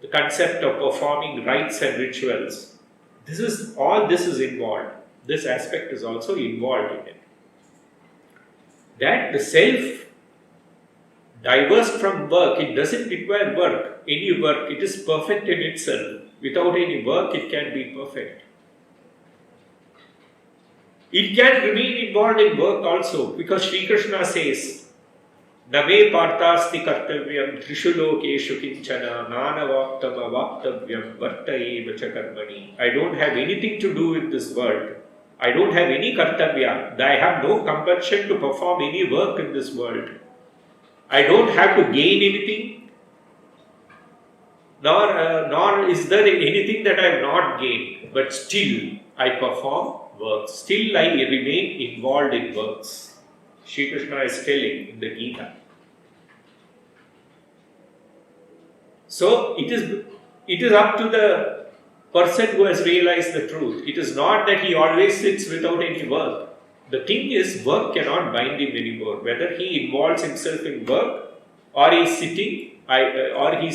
the concept of performing rites and rituals. This is involved. This aspect is also involved in it. That the self, diverse from work, it doesn't require work. Any work, it is perfect in itself. Without any work, it can be perfect. It can remain involved in work also, because Sri Krishna says, Nave partasti kartavyam trishu lokeshu kinchana nanavaktam avaktavyam varta eva cha karmani. I don't have anything to do with this world. I don't have any kartavya. I have no compulsion to perform any work in this world. I don't have to gain anything, nor is there anything that I have not gained, but still I perform works. Still I remain involved in works. Shri Krishna is telling in the Gita. So it is up to the person who has realized the truth. It is not that he always sits without any work. The thing is, work cannot bind him anymore. Whether he involves himself in work or he is sitting, or he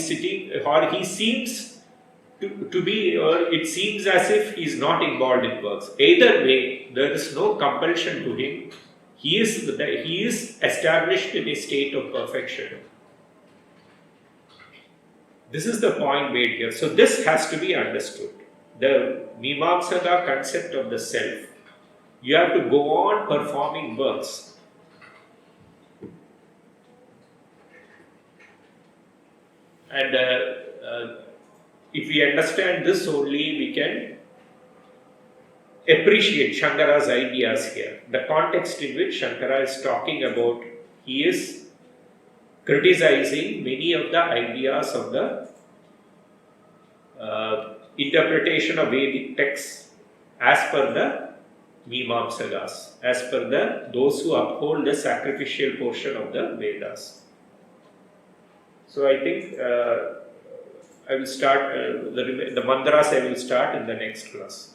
seems to be, or it seems as if he is not involved in works. Either way, there is no compulsion to him. He is established in a state of perfection. This is the point made here. So this has to be understood. The Mimamsaka concept of the self. You have to go on performing works. And if we understand this only, we can appreciate Shankara's ideas here. The context in which Shankara is talking about, he is criticizing many of the ideas of the interpretation of Vedic texts as per the Mimamsakas, as per those who uphold the sacrificial portion of the Vedas. So I think I will start the mantras. I will start in the next class.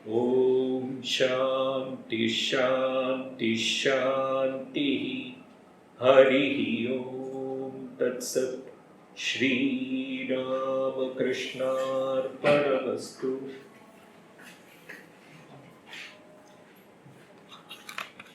Om Shanti Shanti Shanti Harihi Om Tat Sat Shri Ramakrishna Arpanamastu.